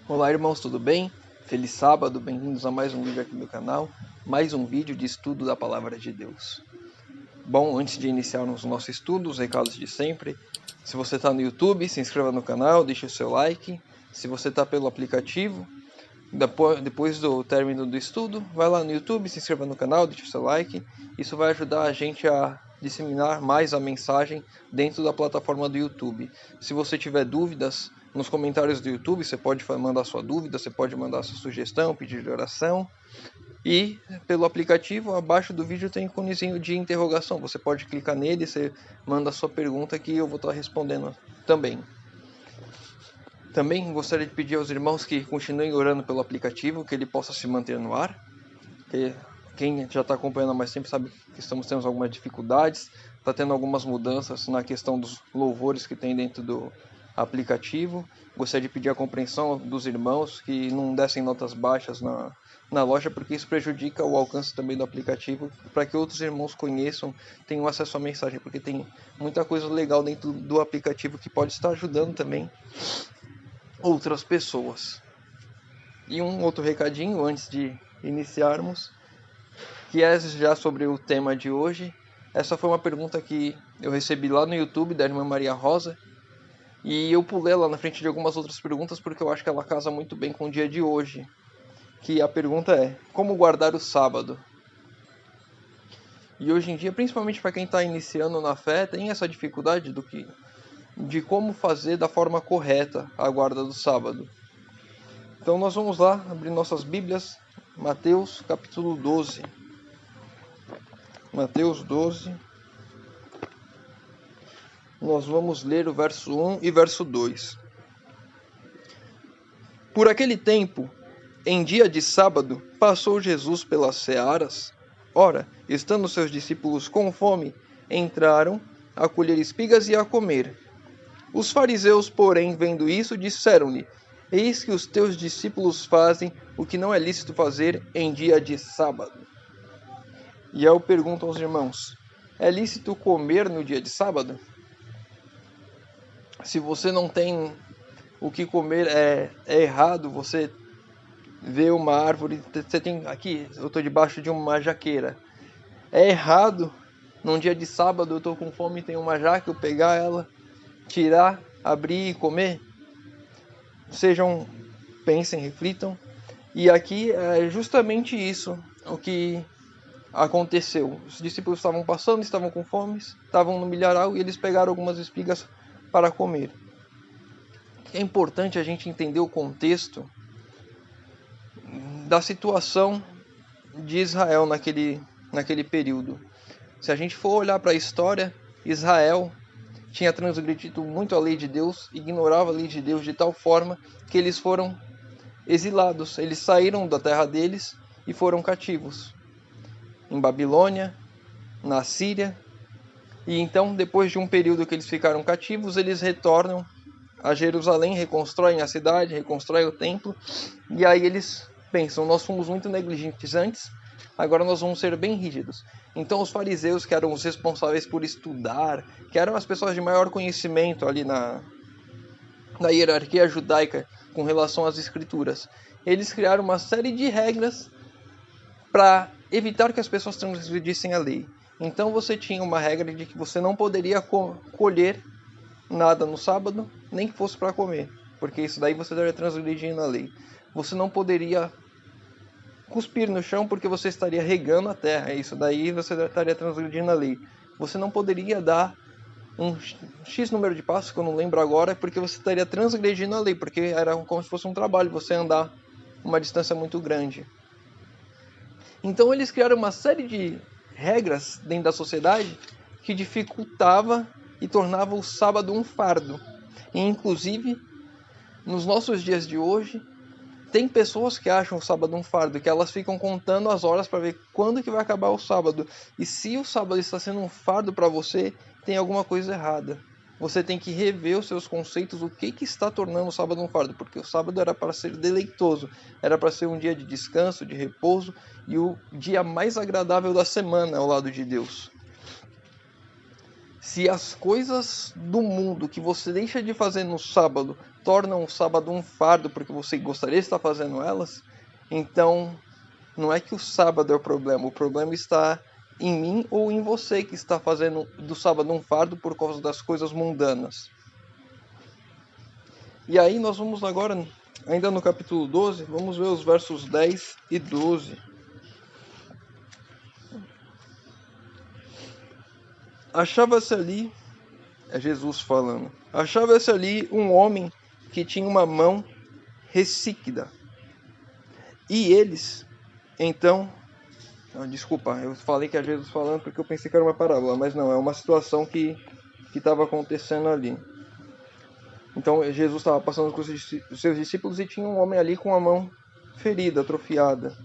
Olá irmãos, tudo bem? Feliz sábado, bem-vindos a mais um vídeo aqui do canal, mais um vídeo de estudo da Palavra de Deus. Bom, antes de iniciarmos o nosso estudo, os recados de sempre. Se você está no YouTube, se inscreva no canal, deixe o seu like. Se você está pelo aplicativo, depois do término do estudo, vai lá no YouTube, se inscreva no canal, deixe o seu like. Isso vai ajudar a gente a disseminar mais a mensagem dentro da plataforma do YouTube. Se você tiver dúvidas, nos comentários do YouTube você pode mandar sua dúvida, você pode mandar sua sugestão, pedido de oração. E pelo aplicativo, abaixo do vídeo tem um íconezinho de interrogação. Você pode clicar nele, você manda a sua pergunta que eu vou estar respondendo também. Também gostaria de pedir aos irmãos que continuem orando pelo aplicativo, que ele possa se manter no ar. Quem já está acompanhando há mais tempo sabe que estamos tendo algumas dificuldades, está tendo algumas mudanças na questão dos louvores que tem dentro do aplicativo. Gostaria de pedir a compreensão dos irmãos que não dessem notas baixas na loja, porque isso prejudica o alcance também do aplicativo, para que outros irmãos conheçam, tenham acesso à mensagem, porque tem muita coisa legal dentro do aplicativo que pode estar ajudando também outras pessoas. E um outro recadinho antes de iniciarmos, que é já sobre o tema de hoje. Essa foi uma pergunta que eu recebi lá no YouTube da irmã Maria Rosa, e eu pulei lá na frente de algumas outras perguntas porque eu acho que ela casa muito bem com o dia de hoje. Que a pergunta é: como guardar o sábado? E hoje em dia, principalmente para quem está iniciando na fé, tem essa dificuldade de como fazer da forma correta a guarda do sábado. Então nós vamos lá abrir nossas Bíblias, Mateus capítulo 12. Mateus 12. Nós vamos ler o verso 1 e verso 2. Por aquele tempo, em dia de sábado, passou Jesus pelas searas. Ora, estando seus discípulos com fome, entraram a colher espigas e a comer. Os fariseus, porém, vendo isso, disseram-lhe: Eis que os teus discípulos fazem o que não é lícito fazer em dia de sábado. E eu pergunto aos irmãos: é lícito comer no dia de sábado? Se você não tem o que comer, é errado você ver uma árvore. Você tem aqui, eu estou debaixo de uma jaqueira. É errado num dia de sábado, eu estou com fome e tenho uma jaca, eu pegar ela, tirar, abrir e comer? Pensem, reflitam. E aqui é justamente isso o que aconteceu. Os discípulos estavam passando, estavam com fome, estavam no milharal e eles pegaram algumas espigas para comer. É importante a gente entender o contexto da situação de Israel naquele período. Se a gente for olhar para a história, Israel tinha transgredido muito a lei de Deus, ignorava a lei de Deus de tal forma que eles foram exilados. Eles saíram da terra deles e foram cativos em Babilônia, na Síria. E então, depois de um período que eles ficaram cativos, eles retornam a Jerusalém, reconstroem a cidade, reconstroem o templo, e aí eles pensam: nós fomos muito negligentes antes, agora nós vamos ser bem rígidos. Então os fariseus, que eram os responsáveis por estudar, que eram as pessoas de maior conhecimento ali na hierarquia judaica com relação às escrituras, eles criaram uma série de regras para evitar que as pessoas transgredissem a lei. Então você tinha uma regra de que você não poderia colher nada no sábado, nem que fosse para comer, porque isso daí você estaria transgredindo a lei. Você não poderia cuspir no chão porque você estaria regando a terra, isso daí você estaria transgredindo a lei. Você não poderia dar um X número de passos, que eu não lembro agora, porque você estaria transgredindo a lei, porque era como se fosse um trabalho, você andar uma distância muito grande. Então eles criaram uma série de regras dentro da sociedade que dificultava e tornava o sábado um fardo. E, inclusive, nos nossos dias de hoje, tem pessoas que acham o sábado um fardo, que elas ficam contando as horas para ver quando que vai acabar o sábado. E se o sábado está sendo um fardo para você, tem alguma coisa errada. Você tem que rever os seus conceitos, o que está tornando o sábado um fardo, porque o sábado era para ser deleitoso, era para ser um dia de descanso, de repouso, e o dia mais agradável da semana ao lado de Deus. Se as coisas do mundo que você deixa de fazer no sábado tornam o sábado um fardo porque você gostaria de estar fazendo elas, então não é que o sábado é o problema está em mim ou em você que está fazendo do sábado um fardo por causa das coisas mundanas. E aí nós vamos agora, ainda no capítulo 12, vamos ver os versos 10 e 12. Achava-se ali, é Jesus falando, achava-se ali um homem que tinha uma mão ressíquida. E eles, então, desculpa, eu falei que é Jesus falando porque eu pensei que era uma parábola, mas não, é uma situação que estava acontecendo ali. Então Jesus estava passando com os seus discípulos e tinha um homem ali com a mão ferida, atrofiada.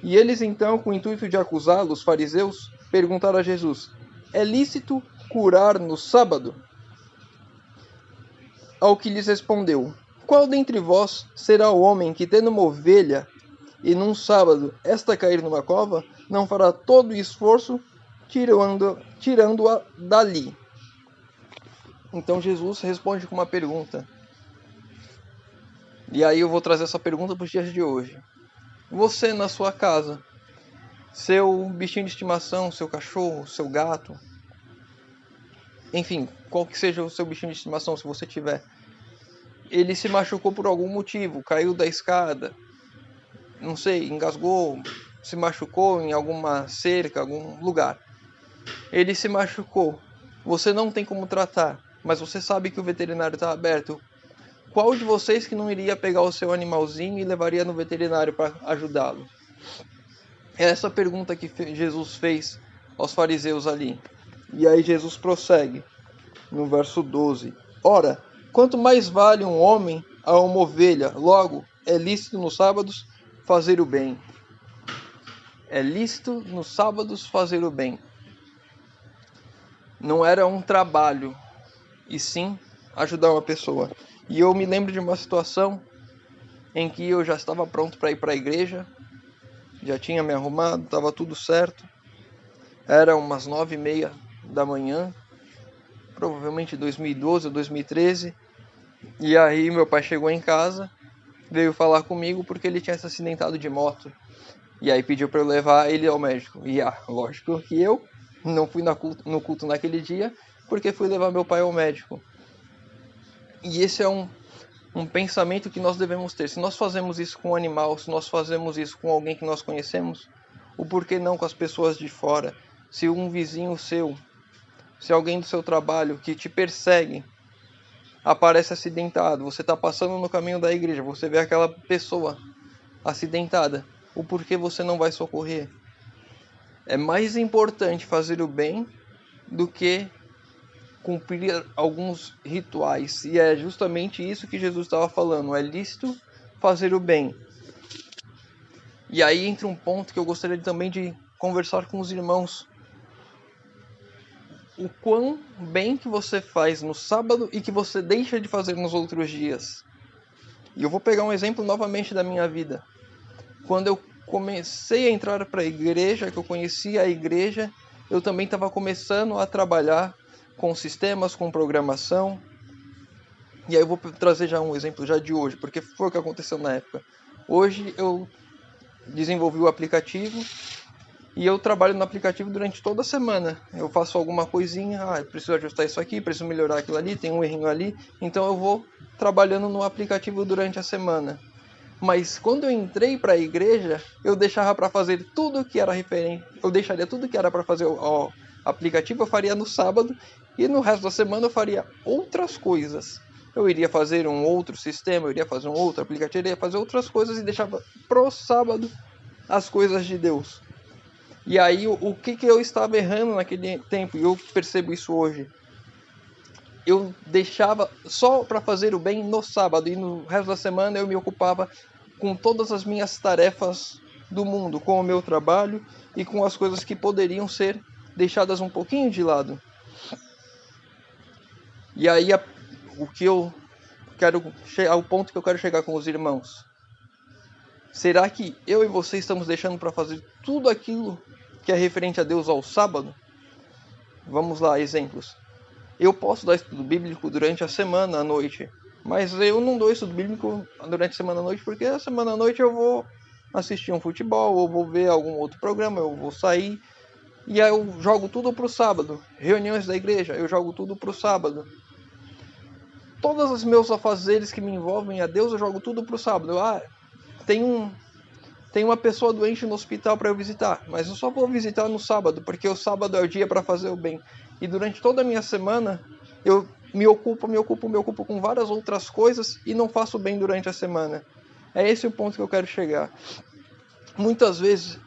E eles então, com o intuito de acusá-lo, os fariseus, perguntaram a Jesus: é lícito curar no sábado? Ao que lhes respondeu: qual dentre vós será o homem que, tendo uma ovelha, e num sábado esta cair numa cova, não fará todo o esforço tirando-a dali? Então Jesus responde com uma pergunta. E aí eu vou trazer essa pergunta para os dias de hoje. Você na sua casa, seu bichinho de estimação, seu cachorro, seu gato, enfim, qual que seja o seu bichinho de estimação, se você tiver, ele se machucou por algum motivo, caiu da escada, não sei, engasgou, se machucou em alguma cerca, algum lugar. Ele se machucou. Você não tem como tratar, mas você sabe que o veterinário está aberto. Qual de vocês que não iria pegar o seu animalzinho e levaria no veterinário para ajudá-lo? É essa pergunta que Jesus fez aos fariseus ali. E aí Jesus prossegue no verso 12. Ora, quanto mais vale um homem a uma ovelha, logo é lícito nos sábados fazer o bem. É lícito nos sábados fazer o bem. Não era um trabalho, e sim ajudar uma pessoa. E eu me lembro de uma situação em que eu já estava pronto para ir para a igreja, já tinha me arrumado, estava tudo certo. Era umas 9h30 da manhã, provavelmente 2012 ou 2013. E aí meu pai chegou em casa, veio falar comigo porque ele tinha se acidentado de moto. E aí pediu para eu levar ele ao médico. E lógico que eu não fui no culto naquele dia, porque fui levar meu pai ao médico. E esse é um pensamento que nós devemos ter. Se nós fazemos isso com um animal, se nós fazemos isso com alguém que nós conhecemos, o porquê não com as pessoas de fora? Se um vizinho seu, se alguém do seu trabalho que te persegue, aparece acidentado, você está passando no caminho da igreja, você vê aquela pessoa acidentada, o porquê você não vai socorrer? É mais importante fazer o bem do que cumprir alguns rituais. E é justamente isso que Jesus estava falando. É lícito fazer o bem. E aí entra um ponto que eu gostaria também de conversar com os irmãos. O quão bem que você faz no sábado e que você deixa de fazer nos outros dias. E eu vou pegar um exemplo novamente da minha vida. Quando eu comecei a entrar para a igreja, que eu conhecia a igreja, eu também estava começando a trabalhar com sistemas, com programação. E aí eu vou trazer já um exemplo já de hoje, porque foi o que aconteceu na época. Hoje eu desenvolvi o aplicativo e eu trabalho no aplicativo durante toda a semana. Eu faço alguma coisinha, preciso ajustar isso aqui, preciso melhorar aquilo ali, tem um errinho ali. Então eu vou trabalhando no aplicativo durante a semana. Mas quando eu entrei para a igreja, eu deixava para fazer tudo que era referente. Eu deixaria tudo que era para fazer o aplicativo, eu faria no sábado. E no resto da semana eu faria outras coisas. Eu iria fazer um outro sistema, eu iria fazer um outro aplicativo, eu iria fazer outras coisas e deixava pro sábado as coisas de Deus. E aí o que eu estava errando naquele tempo, e eu percebo isso hoje. Eu deixava só para fazer o bem no sábado e no resto da semana eu me ocupava com todas as minhas tarefas do mundo, com o meu trabalho e com as coisas que poderiam ser deixadas um pouquinho de lado. E aí o que eu quero ao ponto que eu quero chegar com os irmãos. Será que eu e você estamos deixando para fazer tudo aquilo que é referente a Deus ao sábado? Vamos lá, exemplos. Eu posso dar estudo bíblico durante a semana à noite, Mas eu não dou estudo bíblico durante a semana à noite, porque a semana à noite eu vou assistir um futebol, ou vou ver algum outro programa, eu vou sair. E aí eu jogo tudo pro sábado. Reuniões da igreja, eu jogo tudo pro sábado. Todos os meus afazeres que me envolvem a Deus, eu jogo tudo pro sábado. Tem uma pessoa doente no hospital para eu visitar, mas eu só vou visitar no sábado, porque o sábado é o dia para fazer o bem. E durante toda a minha semana, eu me ocupo com várias outras coisas e não faço bem durante a semana. É esse o ponto que eu quero chegar. Muitas vezes,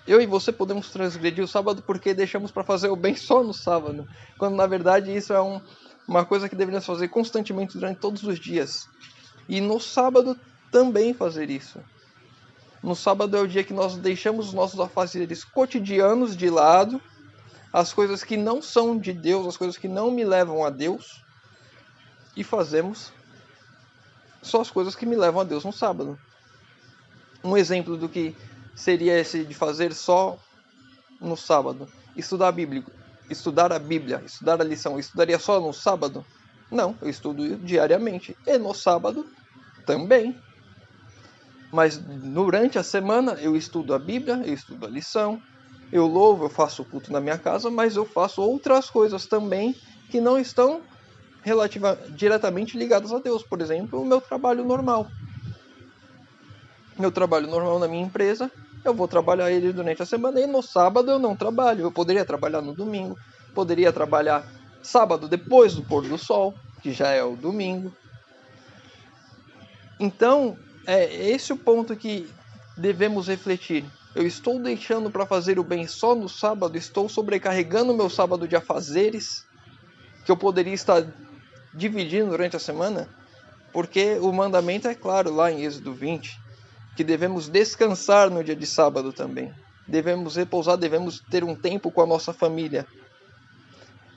eu e você podemos transgredir o sábado porque deixamos para fazer o bem só no sábado, quando na verdade isso é uma coisa que deveríamos fazer constantemente durante todos os dias. E no sábado também fazer isso. No sábado é o dia que nós deixamos os nossos afazeres cotidianos de lado, as coisas que não são de Deus, as coisas que não me levam a Deus, e fazemos só as coisas que me levam a Deus no sábado. Um exemplo do que seria esse de fazer só no sábado. Estudar a Bíblia, estudar a lição. Eu estudaria só no sábado? Não, eu estudo diariamente. E no sábado também. Mas durante a semana eu estudo a Bíblia, eu estudo a lição, eu louvo, eu faço culto na minha casa, mas eu faço outras coisas também que não estão diretamente ligadas a Deus. Por exemplo, o meu trabalho normal. Meu trabalho normal na minha empresa, eu vou trabalhar ele durante a semana e no sábado eu não trabalho. Eu poderia trabalhar no domingo, poderia trabalhar sábado depois do pôr do sol, que já é o domingo. Então, é esse o ponto que devemos refletir. Eu estou deixando para fazer o bem só no sábado? Estou sobrecarregando meu sábado de afazeres que eu poderia estar dividindo durante a semana? Porque o mandamento é claro lá em Êxodo 20, que devemos descansar no dia de sábado também. Devemos repousar, devemos ter um tempo com a nossa família.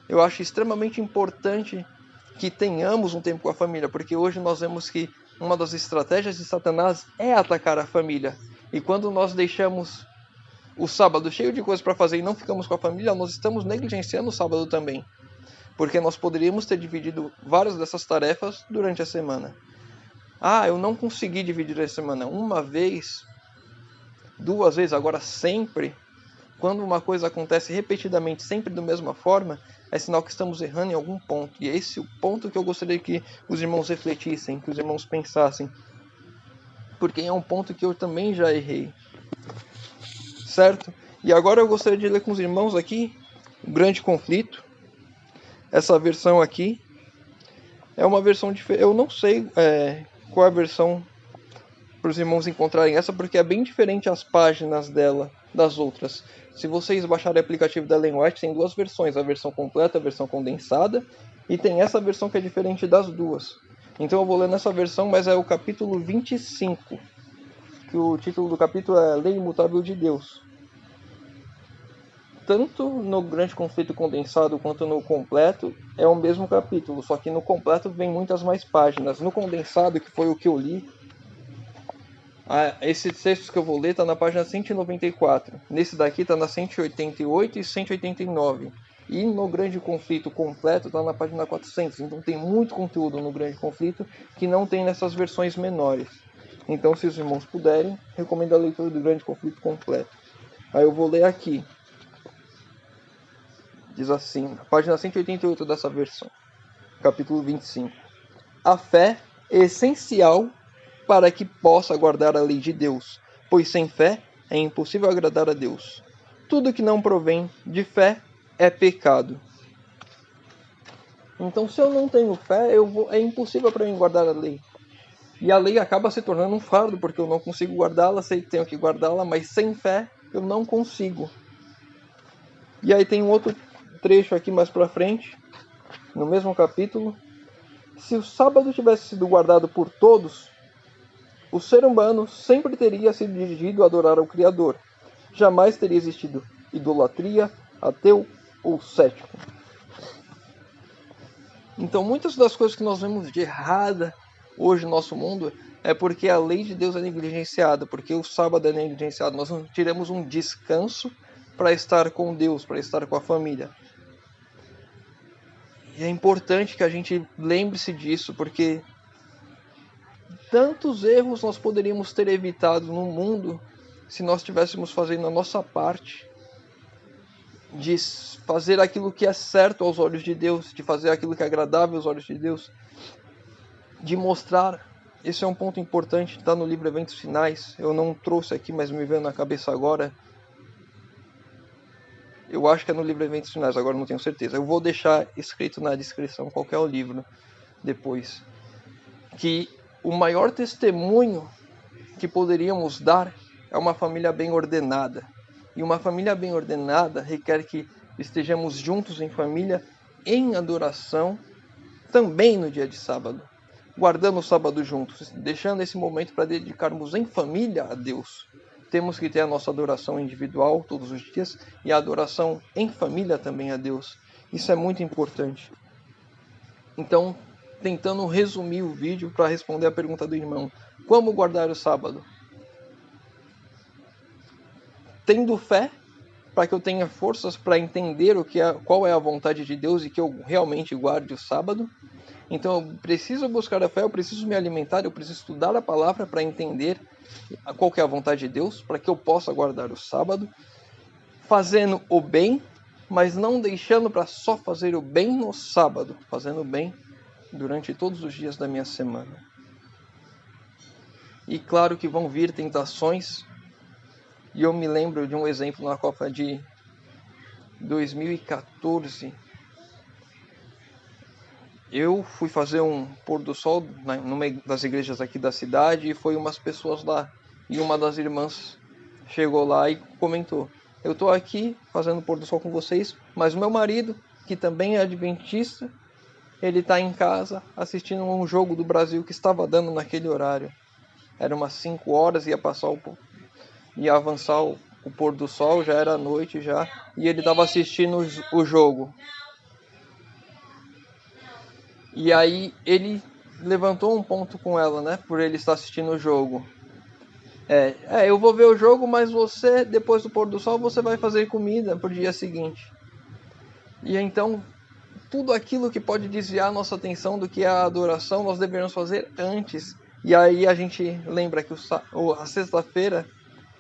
Eu acho extremamente importante que tenhamos um tempo com a família, porque hoje nós vemos que uma das estratégias de Satanás é atacar a família. E quando nós deixamos o sábado cheio de coisas para fazer e não ficamos com a família, nós estamos negligenciando o sábado também. Porque nós poderíamos ter dividido várias dessas tarefas durante a semana. Eu não consegui dividir a semana uma vez, duas vezes, agora sempre. Quando uma coisa acontece repetidamente, sempre da mesma forma, é sinal que estamos errando em algum ponto. E é esse o ponto que eu gostaria que os irmãos refletissem, que os irmãos pensassem. Porque é um ponto que eu também já errei. Certo? E agora eu gostaria de ler com os irmãos aqui o Grande Conflito. Essa versão aqui é uma versão diferente. Eu não sei qual é a versão para os irmãos encontrarem essa, porque é bem diferente as páginas dela das outras. Se vocês baixarem o aplicativo da Ellen White, tem duas versões, a versão completa, a versão condensada, e tem essa versão que é diferente das duas. Então eu vou ler nessa versão, mas é o capítulo 25, que o título do capítulo é Lei Imutável de Deus. Tanto no Grande Conflito Condensado quanto no completo é o mesmo capítulo, só que no completo vem muitas mais páginas. No condensado, que foi o que eu li, esse texto que eu vou ler está na página 194. Nesse daqui está na 188 e 189. E no Grande Conflito completo está na página 400. Então tem muito conteúdo no Grande Conflito que não tem nessas versões menores. Então, se os irmãos puderem, recomendo a leitura do Grande Conflito completo. Aí eu vou ler aqui. Diz assim, na página 188 dessa versão, capítulo 25. A fé é essencial para que possa guardar a lei de Deus, pois sem fé é impossível agradar a Deus. Tudo que não provém de fé é pecado. Então, se eu não tenho fé, é impossível para mim guardar a lei. E a lei acaba se tornando um fardo, porque eu não consigo guardá-la, sei que tenho que guardá-la, mas sem fé eu não consigo. E aí tem um outro trecho aqui mais para frente, no mesmo capítulo. Se o sábado tivesse sido guardado por todos, o ser humano sempre teria se dirigido a adorar ao Criador. Jamais teria existido idolatria, ateu ou cético. Então, muitas das coisas que nós vemos de errada hoje no nosso mundo é porque a lei de Deus é negligenciada, porque o sábado é negligenciado. Nós não tiramos um descanso para estar com Deus, para estar com a família. E é importante que a gente lembre-se disso, porque tantos erros nós poderíamos ter evitado no mundo se nós estivéssemos fazendo a nossa parte de fazer aquilo que é certo aos olhos de Deus, de fazer aquilo que é agradável aos olhos de Deus, de mostrar. Esse é um ponto importante, está no livro Eventos Finais. Eu não trouxe aqui, mas me veio na cabeça agora. Eu acho que é no livro Eventos Finais, agora não tenho certeza. Eu vou deixar escrito na descrição qual é o livro depois. Que o maior testemunho que poderíamos dar é uma família bem ordenada. E uma família bem ordenada requer que estejamos juntos em família, em adoração, também no dia de sábado. Guardando o sábado juntos, deixando esse momento para dedicarmos em família a Deus. Temos que ter a nossa adoração individual todos os dias e a adoração em família também a Deus. Isso é muito importante. Então, tentando resumir o vídeo para responder a pergunta do irmão: como guardar o sábado? Tendo fé, para que eu tenha forças para entender qual é a vontade de Deus e que eu realmente guarde o sábado. Então eu preciso buscar a fé, eu preciso me alimentar, eu preciso estudar a palavra para entender qual que é a vontade de Deus, para que eu possa guardar o sábado, fazendo o bem, mas não deixando para só fazer o bem no sábado, fazendo o bem durante todos os dias da minha semana. E claro que vão vir tentações, e eu me lembro de um exemplo na Copa de 2014. Eu fui fazer um pôr do sol numa das igrejas aqui da cidade e foi umas pessoas lá. E uma das irmãs chegou lá e comentou: eu estou aqui fazendo pôr do sol com vocês, mas o meu marido, que também é adventista, ele está em casa assistindo um jogo do Brasil que estava dando naquele horário. Era umas 5 horas, ia avançar o pôr do sol, já era noite já, e ele estava assistindo o jogo. E aí ele levantou um ponto com ela, né? Por ele estar assistindo o jogo. Eu vou ver o jogo, mas você, depois do pôr do sol, você vai fazer comida pro dia seguinte. E então, tudo aquilo que pode desviar a nossa atenção do que é a adoração, nós devemos fazer antes. E aí a gente lembra que a sexta-feira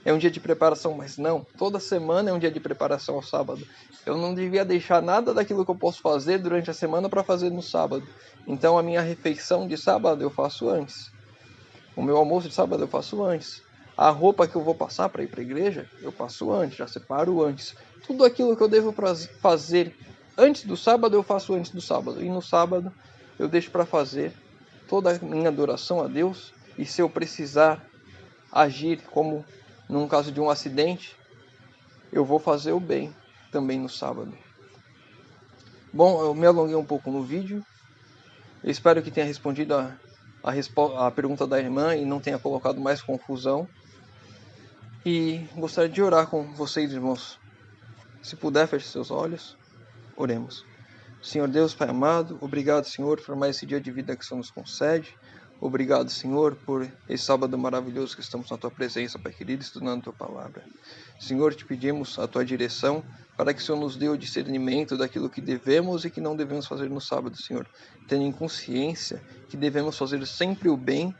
é um dia de preparação, mas não, toda semana é um dia de preparação ao sábado. Eu não devia deixar nada daquilo que eu posso fazer durante a semana para fazer no sábado. Então a minha refeição de sábado eu faço antes. O meu almoço de sábado eu faço antes. A roupa que eu vou passar para ir para a igreja, eu passo antes, já separo antes. Tudo aquilo que eu devo fazer antes do sábado, eu faço antes do sábado. E no sábado eu deixo para fazer toda a minha adoração a Deus. E se eu precisar agir como num caso de um acidente, eu vou fazer o bem também no sábado. Bom, eu me alonguei um pouco no vídeo. Eu espero que tenha respondido a pergunta da irmã e não tenha colocado mais confusão. E gostaria de orar com vocês, irmãos. Se puder, feche seus olhos. Oremos. Senhor Deus, Pai amado, obrigado, Senhor, por mais esse dia de vida que o Senhor nos concede. Obrigado, Senhor, por esse sábado maravilhoso que estamos na Tua presença, Pai querido, estudando a Tua palavra. Senhor, te pedimos a Tua direção para que o Senhor nos dê o discernimento daquilo que devemos e que não devemos fazer no sábado, Senhor. Tendo em consciência que devemos fazer sempre o bem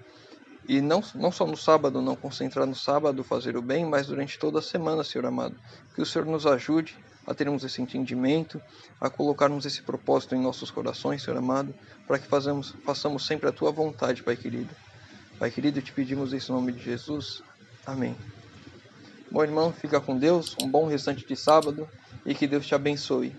e não só no sábado, não concentrar no sábado, fazer o bem, mas durante toda a semana, Senhor amado. Que o Senhor nos ajude a termos esse entendimento, a colocarmos esse propósito em nossos corações, Senhor amado, para que façamos sempre a Tua vontade, Pai querido. Pai querido, te pedimos isso em nome de Jesus. Amém. Bom, irmão, fica com Deus, um bom restante de sábado e que Deus te abençoe.